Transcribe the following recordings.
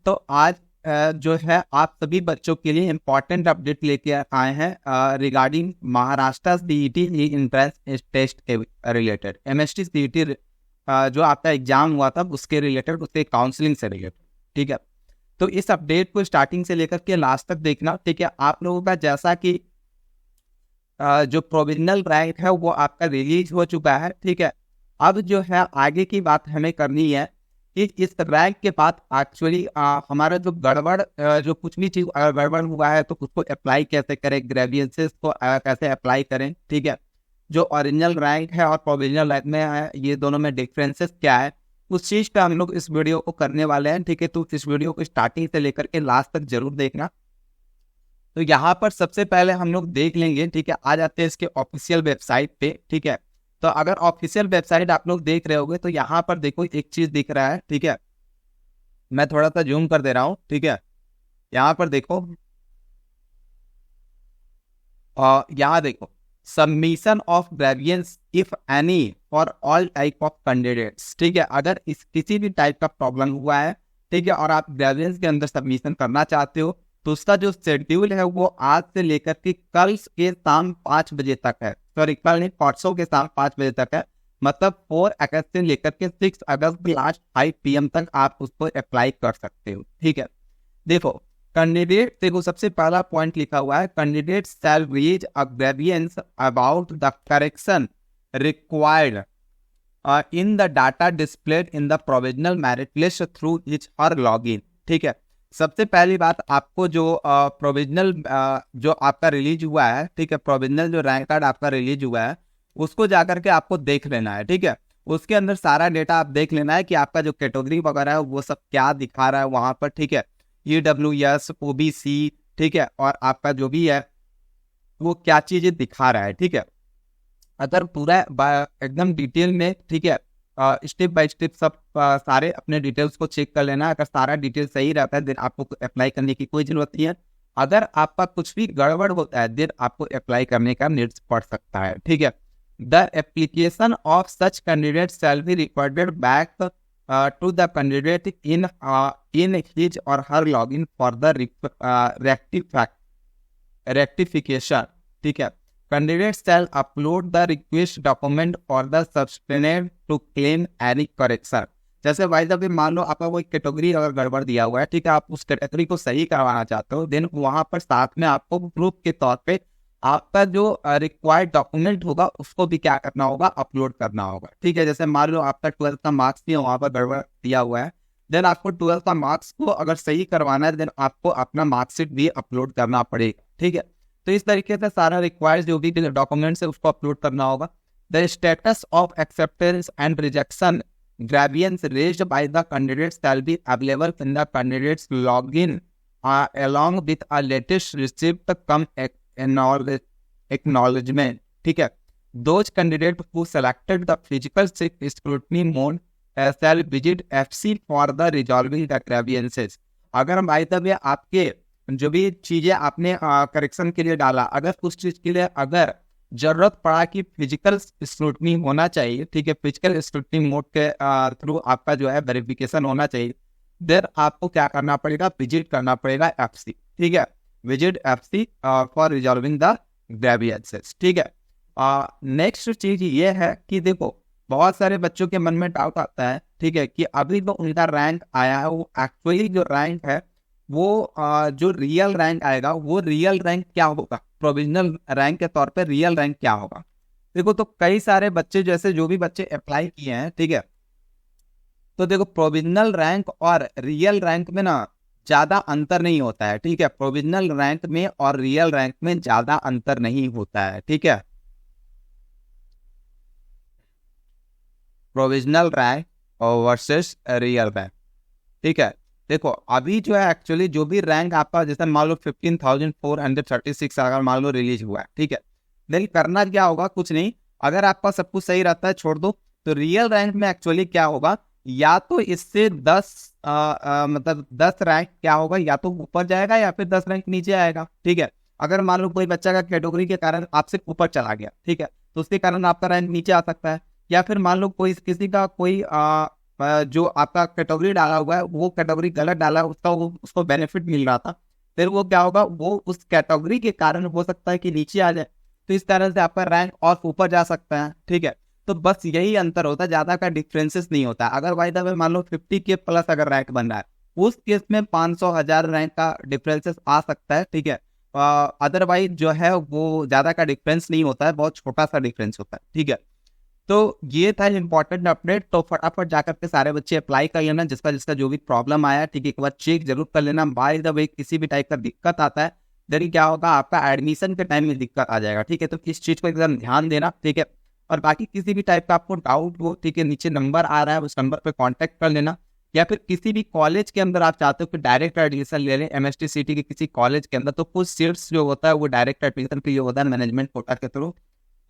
तो आज जो है आप सभी बच्चों के लिए इम्पोर्टेंट अपडेट लेके आए हैं regarding Maharashtra CET entrance test related, MST CET जो आपका एग्जाम हुआ था उसके रिलेटेड, उसके काउंसलिंग से रिलेटेड। ठीक है, तो इस अपडेट को स्टार्टिंग से लेकर के लास्ट तक देखना। ठीक है, आप लोगों का जैसा कि जो प्रोविजनल रैंक है वो आपका रिलीज हो चुका है। ठीक है, अब जो है आगे की बात हमें करनी है कि इस रैंक के बाद एक्चुअली हमारा जो गड़बड़ जो कुछ भी चीज गड़बड़ हुआ है तो उसको अप्लाई कैसे करें, ग्रेवियंसेस को कैसे अप्लाई करें। ठीक है, जो ओरिजिनल रैंक है और प्रोविजनल रैंक में है, ये दोनों में डिफरेंसेस क्या है, उस चीज पे हम लोग इस वीडियो को करने वाले हैं। ठीक है, तो इस वीडियो को स्टार्टिंग से लेकर के लास्ट तक जरूर देखना। तो यहाँ पर सबसे पहले हम लोग देख लेंगे। ठीक है, आ जाते हैं इसके ऑफिशियल वेबसाइट पे। ठीक है, तो अगर ऑफिशियल वेबसाइट आप लोग देख रहे होगे तो यहाँ पर देखो एक चीज दिख रहा है। ठीक है, मैं थोड़ा सा जूम कर दे रहा हूँ। ठीक है, यहाँ पर देखो और यहाँ देखो submission of grievance if any for all type of candidates. ठीक है, अगर इस किसी भी टाइप का प्रॉब्लम हुआ है, ठीक है, और आप ग्रेवियंस के अंदर सबमिशन करना चाहते हो तो उसका जो शेड्यूल है वो आज से लेकर के कल के शाम 5 बजे तक है। सॉरी, कल नहीं, परसों के शाम 5 बजे तक है। मतलब 4 अगस्त से लेकर के 6 अगस्त लास्ट 5 PM तक आप उसको अप्लाई कर सकते हो। ठीक है, देखो कैंडिडेट, देखो सबसे पहला पॉइंट लिखा हुआ है candidate shell reach a grievance about the correction required in the data displayed in the provisional merit list through his or login। ठीक है, सबसे पहली बात आपको जो प्रोविजनल जो आपका रिलीज हुआ है, ठीक है, प्रोविजनल जो रैंक कार्ड आपका रिलीज हुआ है उसको जाकर के आपको देख लेना है। ठीक है, उसके अंदर सारा डेटा आप देख लेना है कि आपका जो कैटेगरी वगैरह है वो सब क्या दिखा रहा है वहां पर। ठीक है, EWS OBC, ठीक है, और आपका जो भी है वो क्या चीजें दिखा रहा है। ठीक है, अगर पूरा एकदम डिटेल में, ठीक है, स्टेप बाय स्टेप सब सारे अपने डिटेल्स को चेक कर लेना। अगर सारा डिटेल सही रहता है देन आपको अप्लाई करने की कोई जरूरत नहीं है। अगर आपका कुछ भी गड़बड़ होता है देन आपको अप्लाई करने का नीड पड़ सकता है। ठीक है, the application of such candidate shall be recorded back to the candidate in his और her login for the rectification. ठीक है, candidate shall upload the request document for the substantiated to claim any correction. जैसे भाई जब मान लो आपका कोई category अगर गड़बड़ दिया हुआ है, ठीक है, आप उस कैटेगरी को सही करवाना चाहते हो देन वहां पर साथ में आपको प्रूफ के तौर पे आपका जो रिक्वायर्ड डॉक्यूमेंट होगा उसको भी क्या करना होगा, अपलोड करना होगा। ठीक है, जैसे मान लो आपका 12th का मार्क्स भी वहां पर गड़बड़ दिया हुआ है, देन आपको 12th का मार्क्स को अगर सही करवाना है देन आपको अपना मार्कशीट भी अपलोड करना पड़ेगा। ठीक है, तो इस तरीके से सारा रिक्वायर्ड जो भी डॉक्यूमेंट्स है उसको अपलोड करना होगा। The status of acceptance and rejection grievance raised by the candidates shall be available in the candidates login along with a latest receipt come acknowledgement। ठीक है, those candidates who selected the physical scrutiny mode shall visit FC for the resolving the grievances। अगर भाई तब ये आपके जो भी चीजें आपने करेक्शन के लिए डाला, अगर उस चीज के लिए अगर जरूरत पड़ा कि फिजिकल स्क्रूटनी होना चाहिए, ठीक है, फिजिकल स्क्रूटनी मोड के थ्रू आपका जो है वेरिफिकेशन होना चाहिए, देन आपको क्या करना पड़ेगा, विजिट करना पड़ेगा FC। ठीक है, visit FC for resolving the grievances. ठीक है, नेक्स्ट चीज ये है कि देखो बहुत सारे बच्चों के मन में डाउट आता है, ठीक है, कि अभी तो उनका रैंक आया है, वो एक्चुअली जो रैंक है वो जो रियल रैंक आएगा वो रियल रैंक क्या होगा, प्रोविजनल रैंक के तौर पे रियल रैंक क्या होगा। देखो तो कई सारे बच्चे जैसे जो भी बच्चे अप्लाई किए हैं, ठीक है, तो देखो प्रोविजनल रैंक और रियल रैंक में ना ज्यादा अंतर नहीं होता है। ठीक है, प्रोविजनल रैंक में और रियल रैंक में ज्यादा अंतर नहीं होता है। ठीक है, provisional rank versus real rank. ठीक है, देखो अभी जो है एक्चुअली जो भी रैंक आपका जैसे मान लो 15,436 अगर मान लो रिलीज हुआ है, ठीक है, लेकिन करना क्या होगा, कुछ नहीं, अगर आपका सब कुछ सही रहता है छोड़ दो, तो रियल रैंक में एक्चुअली क्या होगा, या तो इससे 10 मतलब 10 रैंक क्या होगा, या तो ऊपर जाएगा या फिर 10 रैंक नीचे आएगा। ठीक है, अगर मान लो कोई बच्चा का कैटेगरी के कारण आपसे ऊपर चला गया, ठीक है, तो उसके कारण आपका रैंक नीचे आ सकता है, या फिर मान लो कोई किसी का कोई जो आपका कैटेगरी डाला हुआ है वो कैटेगरी गलत डाला है, उसको बेनिफिट मिल रहा था, फिर वो क्या होगा, वो उस कैटेगरी के कारण हो सकता है कि नीचे आ जाए, तो इस तरह से आपका रैंक और ऊपर जा सकता है। ठीक है, तो बस यही अंतर होता है, ज्यादा का डिफरेंसेस नहीं होता। अगर भाई साहब मान लो 50 के प्लस अगर रैंक बन रहा है, उस केस में 500,000 रैंक का डिफरेंसेस आ सकता है। ठीक है, अदरवाइज जो है वो ज्यादा का डिफरेंस नहीं होता है, बहुत छोटा सा डिफरेंस होता है। ठीक है, तो ये था इंपॉर्टेंट अपडेट। तो फटाफट जाकर के सारे बच्चे अप्लाई कर लेना, जिसका जिसका जो भी प्रॉब्लम आया। ठीक है, एक बार चेक जरूर कर लेना। बाय द वे किसी भी टाइप का दिक्कत आता है देन क्या होगा, आपका एडमिशन के टाइम में दिक्कत आ जाएगा। ठीक है, तो इस चीज को एकदम ध्यान देना। ठीक है, और बाकी किसी भी टाइप का आपको डाउट हो, ठीक है, नीचे नंबर आ रहा है, उस नंबर पे कांटेक्ट कर लेना। या फिर किसी भी कॉलेज के अंदर आप चाहते हो कि डायरेक्ट एडमिशन ले लें MST सिटी के किसी कॉलेज के अंदर, तो कुछ सीट्स जो होता है वो डायरेक्ट एडमिशन के लिए होता है मैनेजमेंट कोटा के थ्रू।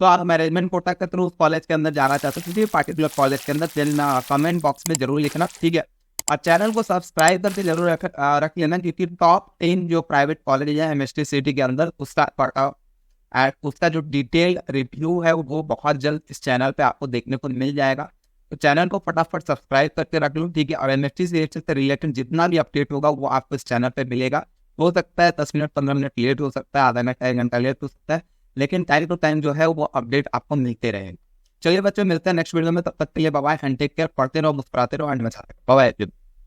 तो आप मैनेजमेंट कोटा के थ्रू उस कॉलेज के अंदर जाना चाहते हो किसी पार्टिकुलर कॉलेज के अंदर, देन कमेंट बॉक्स में जरूर लिखना। ठीक है, और चैनल को सब्सक्राइब करके जरूर रख लेना, क्योंकि टॉप 10 जो प्राइवेट कॉलेज है MST सिटी के अंदर उसका जो डिटेल रिव्यू है वो बहुत जल्द इस चैनल पे आपको देखने को मिल जाएगा। तो चैनल को फटाफट सब्सक्राइब करके रख लो। ठीक है, और MST से रिलेटेड जितना भी अपडेट होगा वो आपको इस चैनल पे मिलेगा। हो सकता है 10 मिनट 15 मिनट लेट हो सकता है, आधा घंटा 1 घंटा लेट हो सकता है, लेकिन टाइम टू टाइम जो है वो अपडेट आपको मिलते रहेंगे। चलिए बच्चों, मिलते हैं नेक्स्ट वीडियो में, तब तक के लिए bye bye and take care. पढ़ते रहो, मुस्कुराते रहो एंड मचाते रहो। Bye bye.